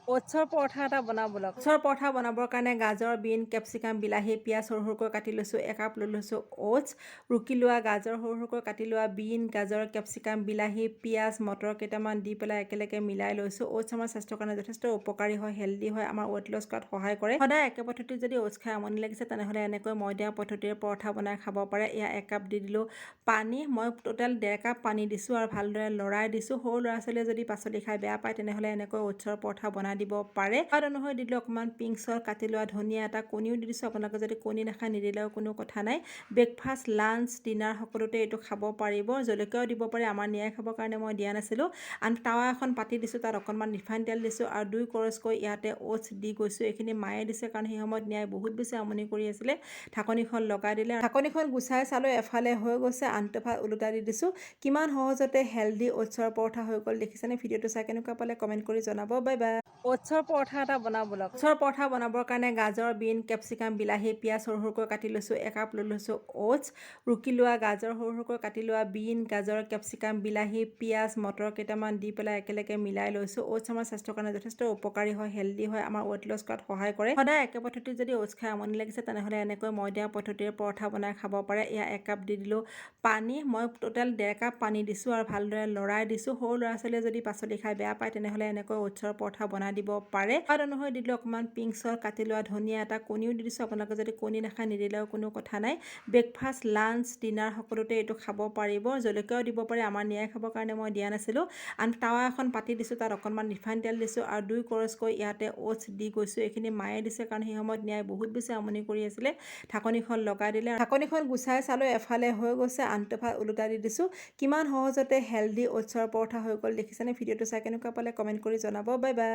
ওটছৰ পৰঠা এটা বনাওঁ ব'লক। ওটছৰ পৰঠা বনাবৰ কাৰণে গাজৰ, বিন, কেপচিকাম, বিলাহী, পিঁয়াজ সৰু সৰুকৈ কাটি লৈছোঁ। একাপ লৈ লৈছোঁ ওটছ, ৰুকি লোৱা গাজৰ সৰু সৰুকৈ কাটি লোৱা, বিন, গাজৰ, কেপচিকাম, বিলাহী, পিঁয়াজ, মটৰ কেইটামান দি পেলাই একেলগে মিলাই লৈছোঁ। ওটছ আমাৰ স্বাস্থ্যৰ কাৰণে যথেষ্ট উপকাৰী হয়, হেল্ডি হয়, আমাৰ ৱেট লছ কৰাত সহায় কৰে। সদায় একে পদ্ধতিত যদি ওটছ খাই আমনি লাগিছে তেনেহ'লে এনেকৈ মই দিয়া পদ্ধতিৰে পৰঠা বনাই খাব পাৰে। এয়া একাপ দি দিলোঁ পানী, মই টোটেল 1.5 কাপ পানী দিছোঁ আৰু ভালদৰে লৰাই দিছোঁ। সৰু ল'ৰা ছোৱালীয়ে যদি পাচলি খাই বেয়া পায় তেনেহ'লে এনেকৈ ওটছৰ পৰঠা বনাই দিব পাৰে। সোৱাদ অনুসৰি দিলোঁ অকণমান পিংক চল, কাটি লোৱা ধনিয়া এটা, কণীও দি দিছোঁ। আপোনালোকে যদি কণী নাখায় নিদিলেও কোনো কথা নাই। ব্ৰেকফাষ্ট, লাঞ্চ, ডিনাৰ সকলোতে এইটো খাব পাৰিব। জলকীয়াও দিব পাৰে, আমাৰ নিয়াই খাবৰ কাৰণে মই দিয়া নাছিলোঁ। আন টাৱা এখন পাতি দিছোঁ, তাত অকণমান ৰিফাইন তেল দিছোঁ আৰু 2 কৰচকৈ ইয়াতে ওটছ দি গৈছোঁ। এইখিনি মায়ে দিছে কাৰণ সেই সময়ত নিয়াই বহুত বেছি আমনি কৰি আছিলে। ঢাকনিখন লগাই দিলে, ঢাকনিখন গুচাই চালোঁ এফালে হৈ গৈছে, আনটো ফাল ওলোটাই দি দিছোঁ। কিমান সহজতে হেল্ডি ওটছৰ পৰঠা হৈ গ'ল দেখিছেনে? ভিডিঅ'টো চাই কেনেকুৱা পালে কমেণ্ট কৰি জনাব। Bye bye. ওটছৰ পৰঠা এটা বনাওঁ ব'লক। ওটছৰ পৰঠা বনাবৰ কাৰণে গাজৰ, বিন, কেপচিকাম, বিলাহী, পিঁয়াজ সৰু সৰুকৈ কাটি লৈছোঁ। একাপ লৈ লৈছোঁ ওটছ, ৰুকি লোৱা গাজৰ সৰু সৰুকৈ কাটি লোৱা, বিন, গাজৰ, কেপচিকাম, বিলাহী, পিঁয়াজ, মটৰ কেইটামান দি পেলাই একেলগে মিলাই লৈছোঁ। ওটছ আমাৰ স্বাস্থ্যৰ কাৰণে যথেষ্ট উপকাৰী হয়, হেল্ডি হয়, আমাৰ ৱেট লছ কৰাত সহায় কৰে। সদায় একে পদ্ধতিত যদি ওটছ খাই আমনি লাগিছে তেনেহ'লে এনেকৈ মই দিয়া পদ্ধতিৰে পৰঠা বনাই খাব পাৰে। এয়া একাপ দি দিলোঁ পানী, মই টোটেল 1.5 কাপ পানী দিছোঁ আৰু ভালদৰে লৰাই দিছোঁ। সৰু ল'ৰা ছোৱালীয়ে যদি পাচলি খাই বেয়া পায় তেনেহ'লে এনেকৈ ওটছৰ পৰঠা বনাই দিব পাৰে। সোৱাদ অনুসৰি দিলোঁ অকণমান পিংক চল, কাটি লোৱা ধনিয়া এটা, কণীও দি দিছোঁ। আপোনালোকে যদি কণী নাখায় নিদিলেও কোনো কথা নাই। ব্ৰেকফাষ্ট, লাঞ্চ, ডিনাৰ সকলোতে এইটো খাব পাৰিব। জলকীয়াও দিব পাৰে, আমাৰ নিয়াই খাবৰ কাৰণে মই দিয়া নাছিলোঁ। আন টাৱা এখন পাতি দিছোঁ, তাত অকণমান ৰিফাইন তেল দিছোঁ আৰু 2 কৰচকৈ ইয়াতে ওটছ দি গৈছোঁ। এইখিনি মায়ে দিছে কাৰণ সেই সময়ত নিয়াই বহুত বেছি আমনি কৰি আছিলে। ঢাকনিখন লগাই দিলে, ঢাকনিখন গুচাই চালোঁ এফালে হৈ গৈছে, আনটো ফাল ওলোটাই দি দিছোঁ। কিমান সহজতে হেল্ডি ওটছৰ পৰঠা হৈ গ'ল দেখিছেনে? ভিডিঅ'টো চাই কেনেকুৱা পালে কমেণ্ট কৰি জনাব। Bye bye.